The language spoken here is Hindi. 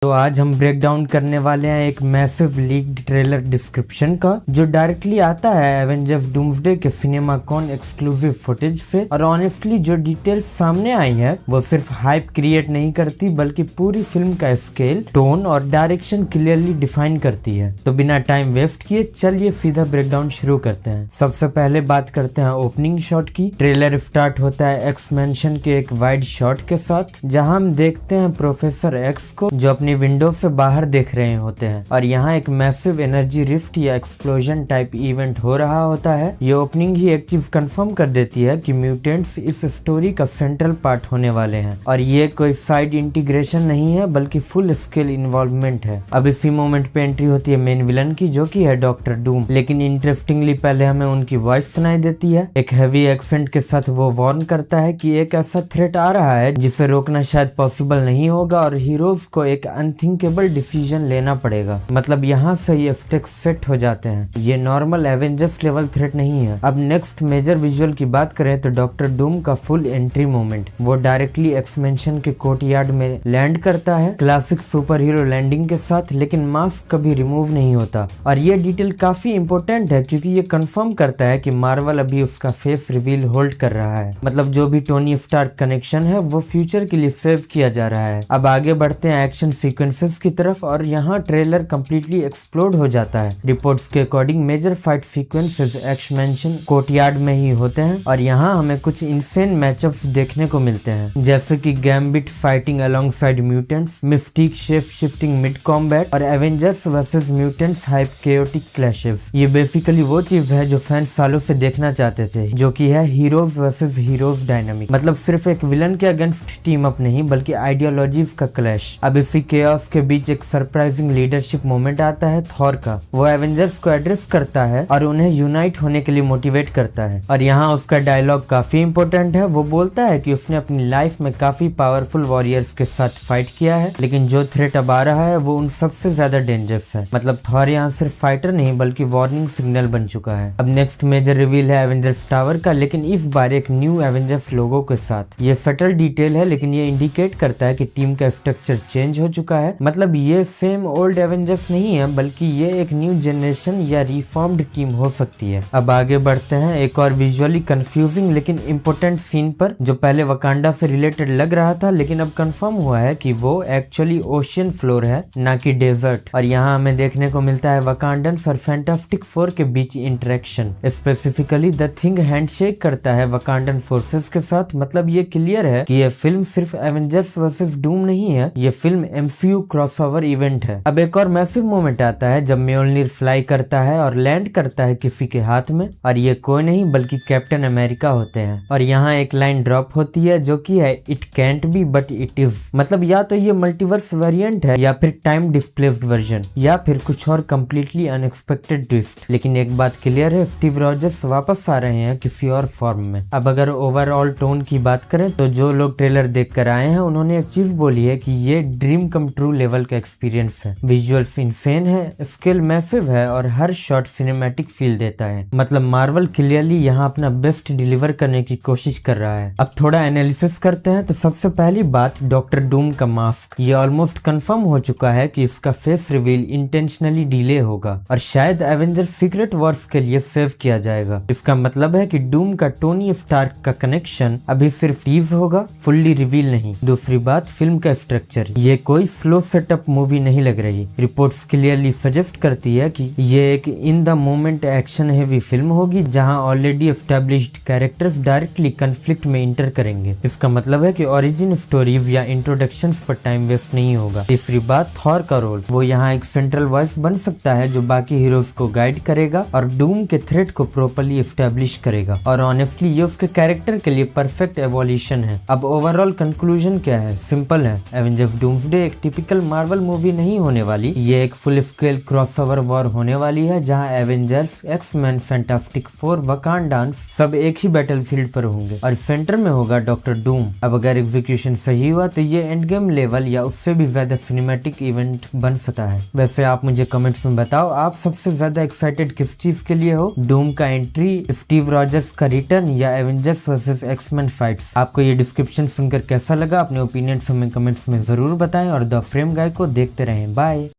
तो आज हम ब्रेक डाउन करने वाले हैं एक मैसिव लीक्ड ट्रेलर डिस्क्रिप्शन का जो डायरेक्टली आता है एवेंजर्स डूम्सडे के सिनेमाकॉन एक्सक्लूसिव फुटेज से। और ऑनेस्टली जो डिटेल्स सामने आई है वो सिर्फ हाइप क्रिएट नहीं करती बल्कि पूरी फिल्म का स्केल, टोन और डायरेक्शन क्लियरली डिफाइन करती है। तो बिना टाइम वेस्ट किए चलिए सीधा ब्रेक डाउन शुरू करते हैं। सबसे पहले बात करते हैं ओपनिंग शॉट की। ट्रेलर स्टार्ट होता है एक्स मैंशन के एक वाइड शॉट के साथ जहां हम देखते हैं प्रोफेसर एक्स को जो अपनी विंडो से बाहर देख रहे होते हैं और यहाँ एक मैसिव एनर्जी रिफ्ट या एक्सप्लोजन टाइप इवेंट हो रहा होता है। ये ओपनिंग ही एक चीज कंफर्म कर देती है कि म्यूटेंट्स इस स्टोरी का सेंट्रल पार्ट होने वाले हैं और ये कोई साइड इंटीग्रेशन नहीं है बल्कि फुल स्केल इन्वॉल्वमेंट है। अब इसी मोमेंट पे एंट्री होती है मेन विलन की जो कि है डॉक्टर डूम। लेकिन इंटरेस्टिंगली पहले हमें उनकी वॉइस सुनाई देती है। एक हैवी एक्सेंट के साथ वो वार्न करता है कि एक ऐसा थ्रेट आ रहा है जिसे रोकना शायद पॉसिबल नहीं होगा और हीरोज को एक अनथिंकेबल डिसीजन लेना पड़ेगा। मतलब यहाँ से ये स्टेक्स सेट हो जाते हैं। ये नॉर्मल एवेंजर्स लेवल थ्रेट नहीं है। अब नेक्स्ट मेजर विजुअल की बात करें तो डॉक्टर डूम का फुल एंट्री मोमेंट वो डायरेक्टली एक्समेंशन के कोर्टयार्ड में लैंड करता है क्लासिक सुपर हीरो लैंडिंग के साथ, लेकिन मास्क कभी रिमूव नहीं होता। और ये डिटेल काफी इंपॉर्टेंट है क्योंकि ये कंफर्म करता है कि मार्वल अभी उसका फेस रिवील होल्ड कर रहा है। मतलब जो भी टोनी स्टार्क कनेक्शन है वो फ्यूचर के लिए सेव किया जा रहा है। अब आगे बढ़ते हैं एक्शन सीक्वेंसेस की तरफ और यहाँ ट्रेलर कंप्लीटली एक्सप्लोड हो जाता है। रिपोर्ट्स के according major fight sequences X mansion courtyard में ही होते हैं और यहाँ हमें कुछ इंसेन मैचअप्स देखने को मिलते हैं जैसे कि Gambit fighting alongside mutants, Mystique shape shifting mid combat और Avengers versus mutants hype chaotic clashes. ये बेसिकली वो चीज है जो फैंस सालों से देखना चाहते थे, जो कि है हीरोज वर्सेस हीरोज डायनामिक। मतलब सिर्फ एक विलन के अगेंस्ट टीम अप नहीं बल्कि आइडियोलॉजीज का क्लैश। अब इसी केओस के बीच एक सरप्राइजिंग लीडरशिप मोमेंट आता है थॉर का। वो एवेंजर्स को एड्रेस करता है और उन्हें यूनाइट होने के लिए मोटिवेट करता है। और यहाँ उसका डायलॉग काफी इंपॉर्टेंट है। वो बोलता है कि उसने अपनी लाइफ में काफी पावरफुल वॉरियर्स के साथ फाइट किया है लेकिन जो थ्रेट अब आ रहा है वो उन सबसे ज्यादा डेंजरस है। मतलब थॉर यहाँ सिर्फ फाइटर नहीं बल्कि वार्निंग सिग्नल बन चुका है। अब नेक्स्ट मेजर रिवील है एवेंजर्स टावर का, लेकिन इस बार एक न्यू एवेंजर्स लोगो के साथ। ये सटल डिटेल है लेकिन ये इंडिकेट करता है कि टीम का स्ट्रक्चर चेंज हो चुका है। मतलब ये सेम ओल्ड एवेंजर्स नहीं है बल्कि ये एक न्यू जनरेशन या रिफॉर्म्ड टीम हो सकती है। अब आगे बढ़ते हैं एक और विजुअली कंफ्यूजिंग लेकिन इंपॉर्टेंट सीन पर जो पहले वकांडा से रिलेटेड लग रहा था लेकिन अब कंफर्म हुआ है कि वो एक्चुअली ओशियन फ्लोर है ना कि डेजर्ट। और यहाँ हमें देखने को मिलता है वकांडन्स और फैंटास्टिक फोर के बीच interaction. Specifically the Thing handshake करता है वकांडन फोर्सेस के साथ। मतलब ये क्लियर है कि ये फिल्म सिर्फ एवेंजर्स वर्सेस डूम नहीं है, ये फिल्म एमसीयू क्रॉसओवर इवेंट है। अब एक और मैसिव मोमेंट आता है जब म्योलनीर फ्लाई करता है और लैंड करता है किसी के हाथ में और ये कोई नहीं बल्कि कैप्टन अमेरिका होते हैं। और यहाँ एक लाइन ड्रॉप होती है जो कि है it cantt B but it is. मतलब या तो ये मल्टीवर्स वेरिएंट है या फिर टाइम डिस्प्लेस्ड वर्जन या फिर कुछ और कंप्लीटली अनएक्सपेक्टेड ट्विस्ट। लेकिन एक बात क्लियर है, स्टीव रॉजर्स वापस आ रहे हैं किसी और फॉर्म में। अब अगर ओवरऑल टोन की बात करें तो जो लोग ट्रेलर देख कर आए हैं उन्होंने एक चीज बोली है कि ये ड्रीम कम ट्रू लेवल का एक्सपीरियंस है। विजुअल्स इंसेन है, स्केल मैसिव है और हर शॉट सिनेमैटिक फील देता है। मतलब मार्वल क्लियरली यहाँ अपना बेस्ट डिलीवर करने की कोशिश कर रहा है। अब थोड़ा एनालिसिस करते हैं तो सबसे पहली बात डॉक्टर डूम का मास्क। ये ऑलमोस्ट कंफर्म हो चुका है कि इसका फेस रिवील इंटेंशनली डिले होगा और शायद एवेंजर्स सीक्रेट वॉर्स के लिए सेव किया जाएगा। इसका मतलब है कि डूम का टोनी स्टार्क का कनेक्शन अभी सिर्फ टीज होगा, फुल्ली रिवील नहीं। दूसरी बात फिल्म का स्ट्रक्चर, ये कोई स्लो सेटअप मूवी नहीं लग रही। रिपोर्ट्स क्लियरली सजेस्ट करती है कि ये एक in the moment action heavy film होगी जहां already established characters directly conflict में इंटर करेंगे। इसका मतलब है कि ओरिजिन स्टोरीज या इंट्रोडक्शंस पर टाइम वेस्ट नहीं होगा। तीसरी बात थॉर का रोल, वो यहाँ एक सेंट्रल वॉइस बन सकता है जो बाकी हीरोज को गाइड करेगा और डूम के थ्रेट को प्रॉपर्ली एस्टेब्लिश करेगा। और ऑनेस्टली ये उसके कैरेक्टर के लिए परफेक्ट एवोल्यूशन है। अब ओवरऑल कंक्लूजन क्या है? सिंपल है, एवेंजर्स डूम्सडे एक टिपिकल मार्वल मूवी नहीं होने वाली। ये एक फुल स्केल क्रॉसओवर वॉर होने वाली है जहां एवेंजर्स, एक्स-मैन, फैंटास्टिक फोर, वकांडांस सब एक ही बैटलफील्ड पर होंगे और सेंटर में होगा डॉक्टर डूम। अब अगर एग्जीक्यूशन सही हुआ तो ये एंड गेम लेवल या उससे भी ज्यादा सिनेमैटिक इवेंट बन सकता है। वैसे आप मुझे कमेंट्स में बताओ आप सबसे ज्यादा एक्साइटेड किस चीज के लिए हो? डूम का एंट्री, स्टीव रॉजर्स का रिटर्न या एवेंजर्स वर्सेस एक्स-मैन फाइट्स? आपको ये डिस्क्रिप्शन सुनकर कैसा लगा? अपने ओपिनियंस हमें कमेंट्स में जरूर बताएं और द फ्रेम गाय को देखते रहें। बाय।